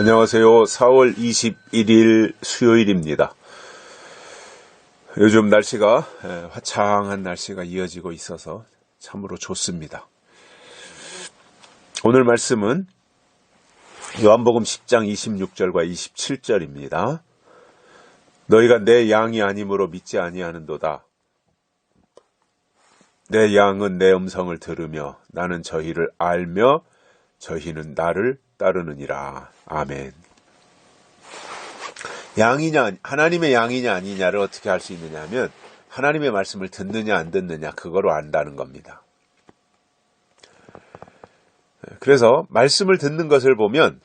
안녕하세요. 4월 21일 수요일입니다. 요즘 날씨가 화창한 날씨가 이어지고 있어서 참으로 좋습니다. 오늘 말씀은 요한복음 10장 26절과 27절입니다. 너희가 내 양이 아니므로 믿지 아니하는도다. 내 양은 내 음성을 들으며 나는 저희를 알며 저희는 나를 따르느니라. 아멘. 양이냐, 하나님의 양이냐 아니냐를 어떻게 알 수 있느냐 하면 하나님의 말씀을 듣느냐 안 듣느냐 그거로 안다는 겁니다. 그래서 말씀을 듣는 것을 보면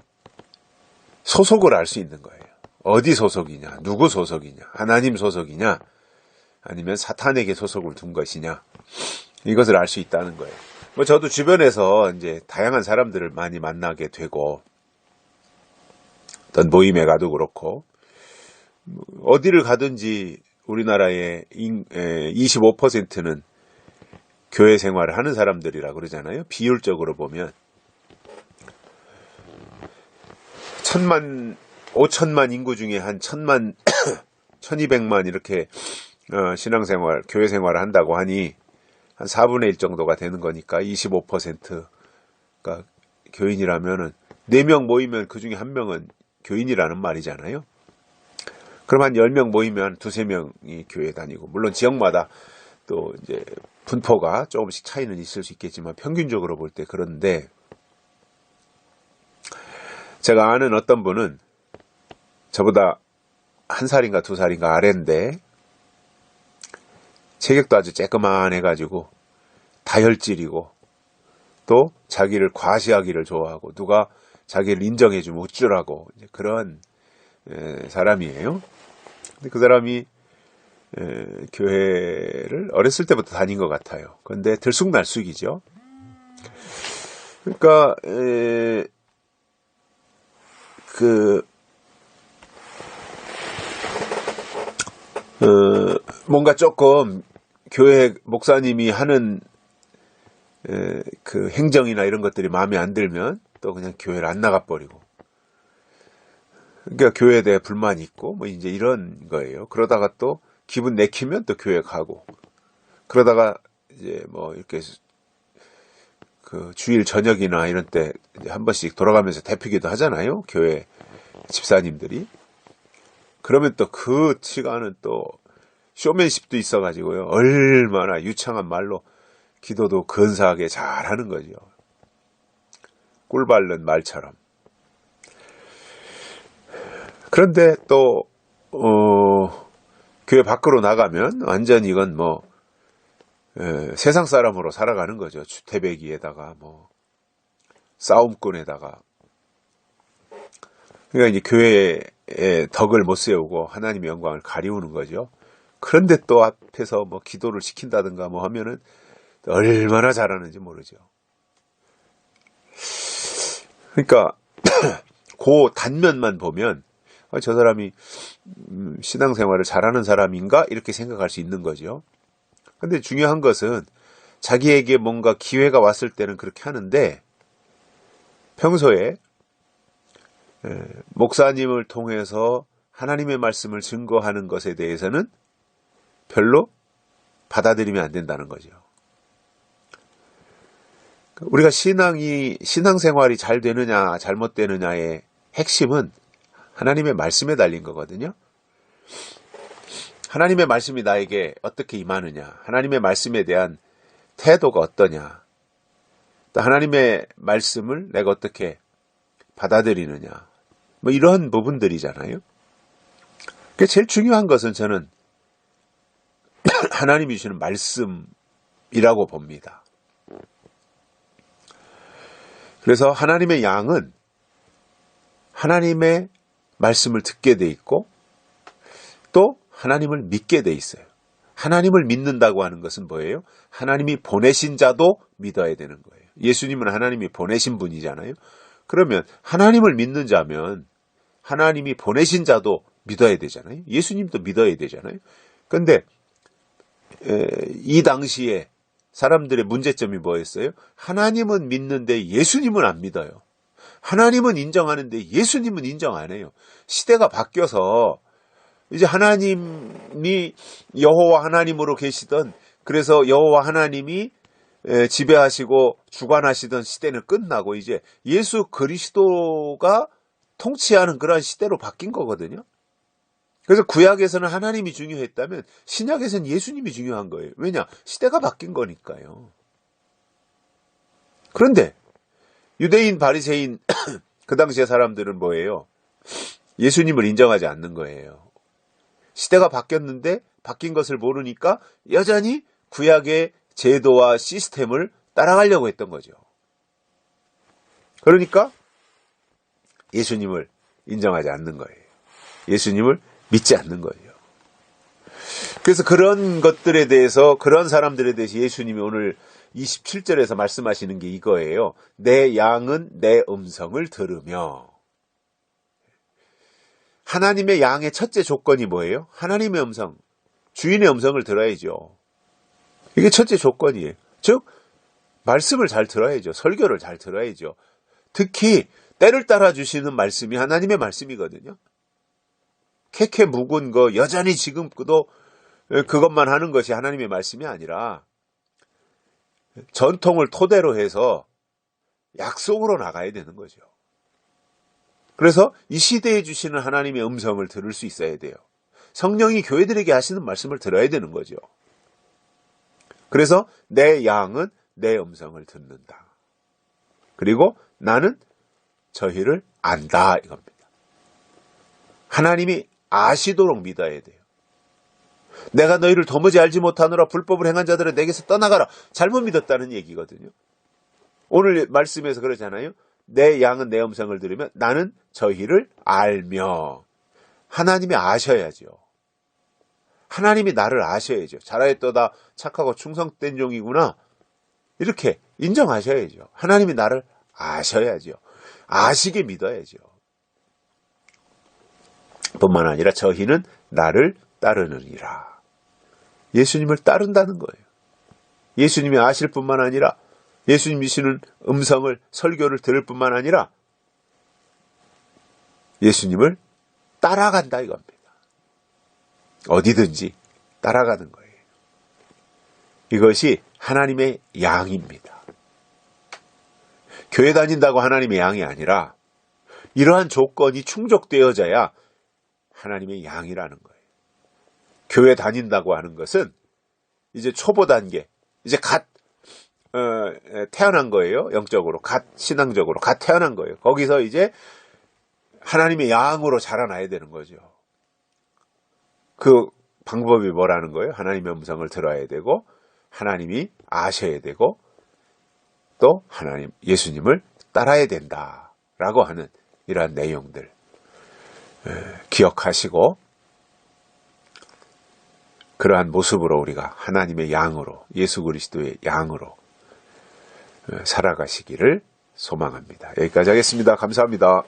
소속을 알 수 있는 거예요. 어디 소속이냐, 누구 소속이냐, 하나님 소속이냐 아니면 사탄에게 소속을 둔 것이냐 이것을 알 수 있다는 거예요. 저도 주변에서 이제 다양한 사람들을 많이 만나게 되고 어떤 모임에 가도 그렇고 어디를 가든지 우리나라의 25%는 교회 생활을 하는 사람들이라 그러잖아요. 비율적으로 보면 5천만 인구 중에 한 1,000만, 1,200만 이렇게 신앙생활, 교회 생활을 한다고 하니 한 4분의 1 정도가 되는 거니까 25%가 교인이라면은 4명 모이면 그 중에 1명은 교인이라는 말이잖아요. 그럼 한 10명 모이면 2~3명이 교회 다니고, 물론 지역마다 또 이제 분포가 조금씩 차이는 있을 수 있겠지만 평균적으로 볼 때 그런데, 제가 아는 어떤 분은 저보다 1살인가 2살인가 아래인데 체격도 아주 쬐끄만해가지고 다혈질이고 또 자기를 과시하기를 좋아하고 누가 자기를 인정해주면 우쭐하고 그런 사람이에요. 근데 그 사람이 교회를 어렸을 때부터 다닌 것 같아요. 그런데 들쑥날쑥이죠. 그러니까 뭔가 조금 교회 목사님이 하는 그 행정이나 이런 것들이 마음에 안 들면 또 그냥 교회를 안 나가버리고, 그러니까 교회에 대해 불만이 있고 뭐 이제 이런 거예요. 그러다가 또 기분 내키면 또 교회 가고, 그러다가 이제 뭐 이렇게 그 주일 저녁이나 이런 때 한 번씩 돌아가면서 대피기도 하잖아요. 교회 집사님들이. 그러면 또 그 시간은 또 쇼맨십도 있어가지고요. 얼마나 유창한 말로 기도도 근사하게 잘하는 거죠. 꿀 바른 말처럼. 그런데 또 교회 밖으로 나가면 완전히 이건 뭐 세상 사람으로 살아가는 거죠. 주태배기에다가 뭐 싸움꾼에다가. 그러니까 이제 교회의 덕을 못 세우고 하나님의 영광을 가리우는 거죠. 그런데 또 앞에서 뭐 기도를 시킨다든가 뭐 하면은 얼마나 잘하는지 모르죠. 그러니까 그 단면만 보면 저 사람이 신앙생활을 잘하는 사람인가 이렇게 생각할 수 있는 거죠. 근데 중요한 것은 자기에게 뭔가 기회가 왔을 때는 그렇게 하는데 평소에 목사님을 통해서 하나님의 말씀을 증거하는 것에 대해서는 별로 받아들이면 안 된다는 거죠. 우리가 신앙생활이 잘 되느냐 잘못되느냐의 핵심은 하나님의 말씀에 달린 거거든요. 하나님의 말씀이 나에게 어떻게 임하느냐, 하나님의 말씀에 대한 태도가 어떠냐, 또 하나님의 말씀을 내가 어떻게 받아들이느냐, 뭐 이런 부분들이잖아요. 그게 제일 중요한 것은 저는 하나님이 주시는 말씀이라고 봅니다. 그래서 하나님의 양은 하나님의 말씀을 듣게 돼 있고 또 하나님을 믿게 돼 있어요. 하나님을 믿는다고 하는 것은 뭐예요? 하나님이 보내신 자도 믿어야 되는 거예요. 예수님은 하나님이 보내신 분이잖아요. 그러면 하나님을 믿는 자면 하나님이 보내신 자도 믿어야 되잖아요. 예수님도 믿어야 되잖아요. 그런데 이 당시에 사람들의 문제점이 뭐였어요? 하나님은 믿는데 예수님은 안 믿어요. 하나님은 인정하는데 예수님은 인정 안 해요. 시대가 바뀌어서 이제 하나님이 여호와 하나님으로 계시던, 그래서 여호와 하나님이 지배하시고 주관하시던 시대는 끝나고 이제 예수 그리스도가 통치하는 그런 시대로 바뀐 거거든요. 그래서 구약에서는 하나님이 중요했다면 신약에서는 예수님이 중요한 거예요. 왜냐? 시대가 바뀐 거니까요. 그런데 유대인 바리새인 그 당시의 사람들은 뭐예요? 예수님을 인정하지 않는 거예요. 시대가 바뀌었는데 바뀐 것을 모르니까 여전히 구약의 제도와 시스템을 따라가려고 했던 거죠. 그러니까 예수님을 인정하지 않는 거예요. 예수님을 믿지 않는 거예요. 그래서 그런 것들에 대해서, 그런 사람들에 대해서 예수님이 오늘 27절에서 말씀하시는 게 이거예요. 내 양은 내 음성을 들으며. 하나님의 양의 첫째 조건이 뭐예요? 하나님의 음성, 주인의 음성을 들어야죠. 이게 첫째 조건이에요. 즉 말씀을 잘 들어야죠. 설교를 잘 들어야죠. 특히 때를 따라 주시는 말씀이 하나님의 말씀이거든요. 캐캐 묵은 거 여전히 지금도 그것만 하는 것이 하나님의 말씀이 아니라 전통을 토대로 해서 약속으로 나가야 되는 거죠. 그래서 이 시대에 주시는 하나님의 음성을 들을 수 있어야 돼요. 성령이 교회들에게 하시는 말씀을 들어야 되는 거죠. 그래서 내 양은 내 음성을 듣는다. 그리고 나는 저희를 안다, 이겁니다. 하나님이 아시도록 믿어야 돼요. 내가 너희를 도무지 알지 못하노라 불법을 행한 자들은 내게서 떠나가라. 잘못 믿었다는 얘기거든요. 오늘 말씀에서 그러잖아요. 내 양은 내 음성을 들으면 나는 저희를 알며. 하나님이 아셔야죠. 하나님이 나를 아셔야죠. 잘하였도다 착하고 충성된 종이구나. 이렇게 인정하셔야죠. 하나님이 나를 아셔야죠. 아시게 믿어야죠. 뿐만 아니라 저희는 나를 따르느니라. 예수님을 따른다는 거예요. 예수님이 아실 뿐만 아니라 예수님이시는 음성을, 설교를 들을 뿐만 아니라 예수님을 따라간다, 이겁니다. 어디든지 따라가는 거예요. 이것이 하나님의 양입니다. 교회 다닌다고 하나님의 양이 아니라 이러한 조건이 충족되어져야 하나님의 양이라는 거예요. 교회 다닌다고 하는 것은 이제 초보 단계, 이제 갓 태어난 거예요. 영적으로, 갓 신앙적으로 갓 태어난 거예요. 거기서 이제 하나님의 양으로 자라나야 되는 거죠. 그 방법이 뭐라는 거예요? 하나님의 음성을 들어야 되고, 하나님이 아셔야 되고, 또 하나님, 예수님을 따라야 된다라고 하는 이러한 내용들 기억하시고, 그러한 모습으로 우리가 하나님의 양으로, 예수 그리스도의 양으로 살아가시기를 소망합니다. 여기까지 하겠습니다. 감사합니다.